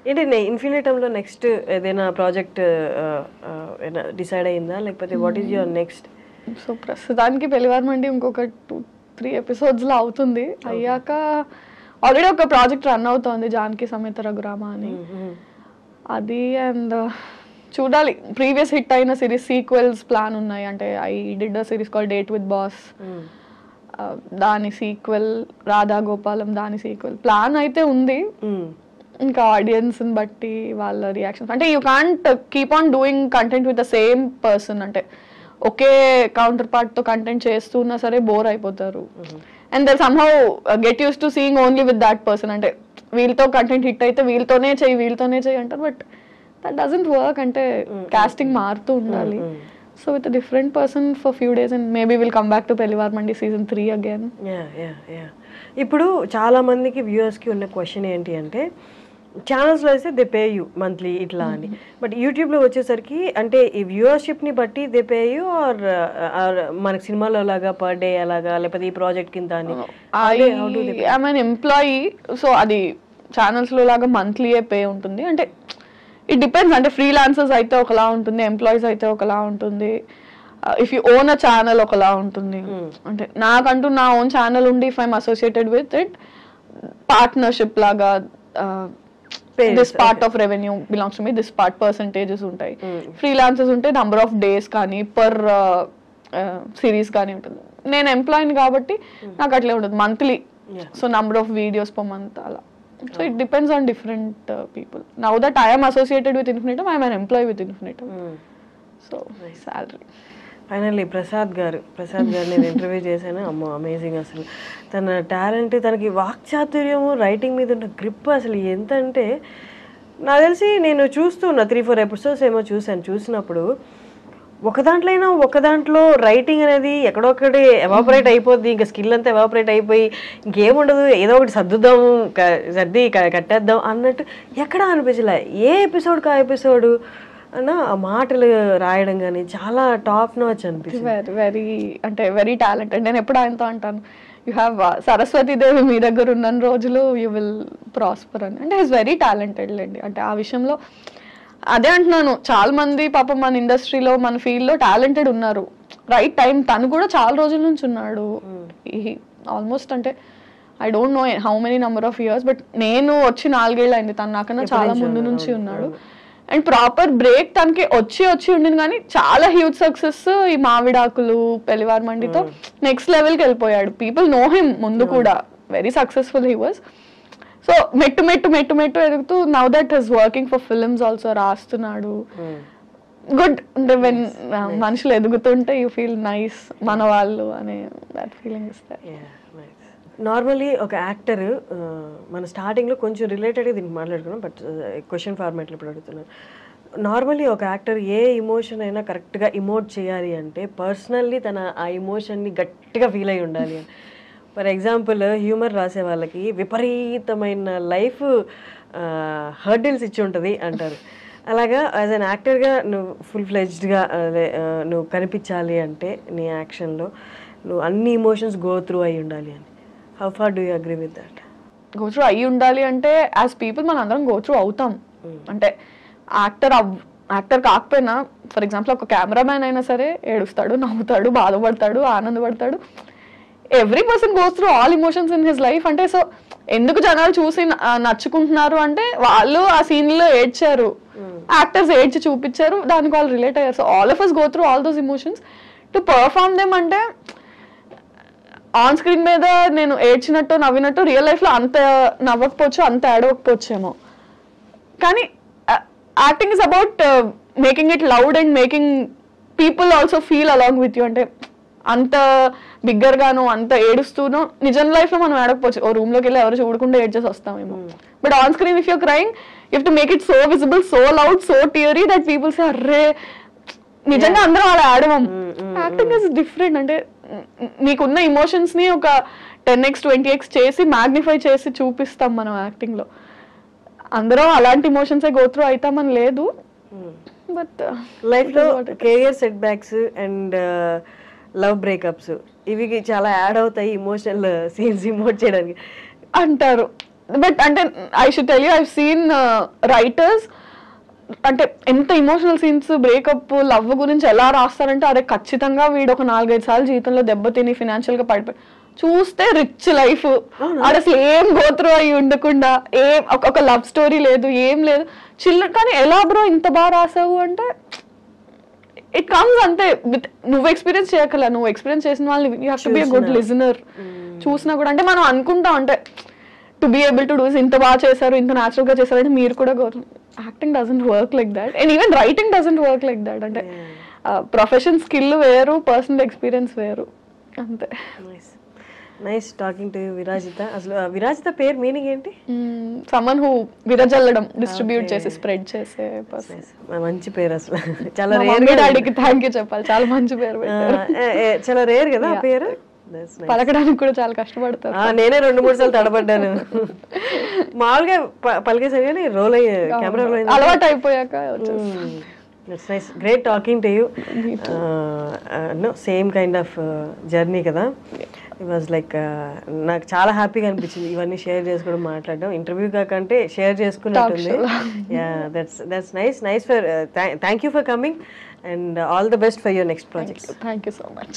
ఏంటి ఇన్ఫినిటంలో నెక్స్ట్ ఏదైనా project decide అయిందా, లేకపోతే what is your next? So ప్రస్తుతానికి పెళ్లివారమండి ఇంకొక 2-3 ఎపిసోడ్స్లో అవుతుంది. అయ్యాక ఆల్రెడీ ఒక ప్రాజెక్ట్ రన్ అవుతోంది, జానకి సమేత రఘురామ అని. అది అండ్ చూడాలి, ప్రీవియస్ హిట్ అయిన సిరీస్ సీక్వెల్స్ ప్లాన్ ఉన్నాయి. అంటే I did a series call date with boss, దాని సీక్వెల్ రాధా గోపాలం, దాని సీక్వెల్ ప్లాన్ అయితే ఉంది. ఇంకా ఆడియన్స్ని బట్టి వాళ్ళ రియాక్షన్స్, అంటే you can't keep on doing content with the same person. అంటే ఒకే కౌంటర్ పార్ట్తో కంటెంట్ చేస్తున్నా సరే బోర్ అయిపోతారు. And they somehow get use to seeing only with that person. అంటే వీళ్ళతో కంటెంట్ హిట్ అయితే వీళ్ళతోనే చెయ్యి అంటారు, బట్ దట్ డజంట్ వర్క్. అంటే కాస్టింగ్ మారుతూ ఉండాలి. So with different person for few days and maybe will come back to Pellivaramandi season 3 again. ఇప్పుడు చాలా మందికి వ్యూవర్స్కి ఉన్న క్వశ్చన్ ఏంటి అంటే, ఛానల్స్లో అయితే దే పే యూ మంత్లీ ఇట్లా అని, బట్ యూట్యూబ్లో వచ్చేసరికి అంటే ఈ వ్యూవర్షిప్ని బట్టి దే పే యూ ఆర్ మనకి సినిమాలో లాగా పర్ డే అలాగా, లేకపోతే ఈ ప్రాజెక్ట్ కింద అని? ఐఎమ్ అన్ ఎంప్లాయీ, సో అది ఛానల్స్లో లాగా మంత్లీయే పే ఉంటుంది. అంటే ఇట్ డిపెండ్స్. అంటే ఫ్రీలాన్సర్స్ అయితే ఒకలా ఉంటుంది, ఎంప్లాయీస్ అయితే ఒకలా ఉంటుంది, if you own a channel ఒకలా ఉంటుంది. అంటే నాకంటూ నా ఓన్ ఛానల్ ఉండి if I'm associated with it, partnership లాగా this part of revenue belongs to me, this part percentages ఉంటాయి. ఫ్రీలాన్సర్స్ ఉంటే నంబర్ ఆఫ్ డేస్ కానీ పర్ సిరీస్ కానీ ఉంటుంది. నేను ఎంప్లాయీని కాబట్టి నాకు అట్లే ఉంటుంది monthly. So number of videos per month అలా. So it depends on different people. Now that I am associated with Infinitum, I am an employee with Infinitum. So salary. Finally Prasad గారు నేను ఇంటర్వ్యూ చేశాను. అమ్మో అమేజింగ్. అసలు తన talent, తనకి వాక్చాతుర్యము, writing మీద ఉన్న గ్రిప్ అసలు ఎంత అంటే, నాకు తెలిసి నేను చూస్తున్నా 3-4 ఎపిసోడ్స్ ఏమో చూసినప్పుడు ఒక దాంట్లో రైటింగ్ అనేది ఎక్కడొక్కడే ఎవాపరేట్ అయిపోద్ది. ఇంకా స్కిల్ అంతా ఎవాపరేట్ అయిపోయి ఇంకేముండదు, ఏదో ఒకటి సర్ది కట్టేద్దాం అన్నట్టు ఎక్కడా అనిపించలే. ఏ ఎపిసోడ్కి ఆ ఎపిసోడ్ అన్న ఆ మాటలు రాయడం కానీ చాలా టాప్ నాచ్ అనిపిస్తుంది. Very talented. నేను ఎప్పుడు ఆయనతో అంటాను, యూ హ్యావ్ సరస్వతీదేవి మీ దగ్గర ఉన్న రోజులు యూ విల్ ప్రాస్పర్ అని. అంటే ఈజ్ వెరీ టాలెంటెడ్ లేండి. అంటే ఆ విషయంలో అదే అంటున్నాను, చాలా మంది పాపం మన ఇండస్ట్రీలో మన ఫీల్డ్లో టాలెంటెడ్ ఉన్నారు. రైట్ టైం తను కూడా చాలా రోజుల నుంచి ఉన్నాడు. ఆల్మోస్ట్ అంటే I don't know how many number of years, but నేను వచ్చి 4 ఏళ్ళు అయింది, తను నాకన్నా చాలా ముందు నుంచి ఉన్నాడు. అండ్ ప్రాపర్ బ్రేక్ తనకి వచ్చి ఉండింది, కానీ చాలా హ్యూజ్ సక్సెస్ ఈ మావిడాకులు పెళ్లివారమండితో నెక్స్ట్ లెవెల్కి వెళ్ళిపోయాడు. పీపుల్ నో హిమ్ ముందు కూడా, very successful he was. So మెట్టు ఎదుగుతూ now that is working for films also, రాస్తున్నాడు. గుడ్. అంటే వెన్ మనుషులు ఎదుగుతుంటే యూ ఫీల్ నైస్, మన వాళ్ళు అనే దట్ ఫీలింగ్ ఇస్తారు. నార్మల్లీ ఒక యాక్టర్ మన స్టార్టింగ్లో కొంచెం రిలేటెడ్గా దీనికి మాట్లాడుకున్నాం, బట్ క్వశ్చన్ ఫార్మాట్లో ఇప్పుడు అడుగుతున్నాను. నార్మల్లీ ఒక యాక్టర్ ఏ ఇమోషన్ అయినా కరెక్ట్గా ఇమోట్ చేయాలి అంటే పర్సనల్లీ తన ఆ ఇమోషన్ని గట్టిగా ఫీల్ అయి ఉండాలి అని. ఫర్ ఎగ్జాంపుల్ హ్యూమర్ రాసే వాళ్ళకి విపరీతమైన లైఫ్ హర్డిల్స్ ఇచ్చి ఉంటుంది అంటారు. అలాగా యాజ్ అన్ యాక్టర్గా నువ్వు ఫుల్ ఫ్లెడ్జ్డ్గా నువ్వు కనిపించాలి అంటే నీ యాక్షన్లో నువ్వు అన్ని ఇమోషన్స్ గో త్రూ అయి ఉండాలి అని. How far do you agree with that? Go through అయ్యి ఉండాలి అంటే యాజ్ పీపుల్ మనం అందరం గో త్రూ అవుతాం. అంటే యాక్టర్ కాకపోయినా, ఫర్ ఎగ్జాంపుల్ ఒక కెమెరామ్యాన్ అయినా సరే ఏడుస్తాడు, నవ్వుతాడు, బాధపడతాడు, ఆనందపడతాడు. Every person goes through all emotions in his life. అంటే సో ఎందుకు జనాలు చూసి నచ్చుకుంటున్నారు అంటే వాళ్ళు ఆ సీన్లో ఏడ్చారు, యాక్టర్స్ ఏడ్చి చూపించారు, దానికి వాళ్ళు రిలేట్ అయ్యారు. So all of us go through all those emotions to perform them. అంటే ఆన్ స్క్రీన్ మీద నేను ఏడ్చినట్టు నవ్వినట్టు రియల్ లైఫ్లో అంత నవ్వకపోవచ్చు, అంత ఏడవకపోవచ్చేమో, కానీ acting is about making it loud and making people also feel along with you. అంటే అంత బిగ్గర్గాను అంత ఏడుస్తూనో నిజం లైఫ్లో మనం ఏడకపోవచ్చు, ఓ రూమ్లోకి వెళ్ళి ఎవరు చూడకుండా ఏడ్చేసి వస్తామేమో. But on screen if your crying you have to make it so visible, so loud, so teary that people say అర్రే నిజంగా అందరం అలా ఆడవం. Acting is different. అంటే నీకున్న ఇమోషన్స్ ని ఒక 10x 20x చేసి మ్యాగ్నిఫై చేసి చూపిస్తాం మనం యాక్టింగ్ లో. అందరం అలాంటి ఇమోషన్సే గో త్రూ అవుతామని లేదు. బట్ లైఫ్ లో career set backs and love breakups ఇవి చాలా యాడ్ అవుతాయి ఇమోషనల్ సీన్స్ ఇమోట్ చేయడానికి అంటారు. బట్ అంటే I should tell you I seen writers అంటే ఎంత ఇమోషనల్ సీన్స్ బ్రేకప్ లవ్ గురించి ఎలా రాస్తారంటే అదే ఖచ్చితంగా వీడు ఒక 4-5 సార్లు జీవితంలో దెబ్బతిని ఫినాన్షియల్ గా పడిపోయి చూస్తే రిచ్ లైఫ్ అది అసలు ఏం గోత్రూ అయి ఉండకుండా ఏం ఒక లవ్ స్టోరీ లేదు ఏం లేదు చిల్లర. కానీ ఎలా బ్రో ఇంత బాగా రాసావు అంటే ఇట్ కమ్స్ అంతే నువ్వు ఎక్స్పీరియన్స్ చేయగల నువ్వు ఎక్స్పీరియన్స్ చేసిన వాళ్ళు you have to be a good listener. చూసినా కూడా అంటే మనం అనుకుంటాం అంటే to be able to do ఇంత బాగా చేశారు ఇంత న్యాచురల్ గా చేశారు అంటే మీరు కూడా acting doesn't work like that and even writing doesn't work like that. అంటే ప్రొఫెషన్ స్కిల్ వేరు పర్సనల్ ఎక్స్పీరియన్స్ వేరు అంతే. Nice talking to Virajitha. అసలు విరాజిత పేరు మీనింగ్ ఏంటి? సమ్మన్ హూ విరజల్లడం డిస్ట్రిబ్యూట్ చేసి స్ప్రెడ్ చేసే పర్సన్. మంచి పేరు అసలు. చాలా రేర్. డాడీకి థ్యాంక్ యూ చెప్పాలి చాలా మంచి పేరు పెట్టారు. చాలా రేర్ కదా ఆ పేరు పలకడానికి కూడా చాలా కష్టపడతారు. నేనే 2-3 సార్లు తడబడ్డాను. మామూలుగా పలికేసాను కానీ రోల్ అయ్యే కెమెరా అలవాటు అయిపోయాక. That's nice. Great talking to you. No, same kind of journey కదా. It was like నాకు చాలా హ్యాపీగా అనిపించింది ఇవన్నీ షేర్ చేసుకోవడం మాట్లాడడం. ఇంటర్వ్యూ కాకంటే షేర్ చేసుకున్నట్టుంది. Yeah, that's nice for thank you for coming and all the best for your next project. Thank you so much.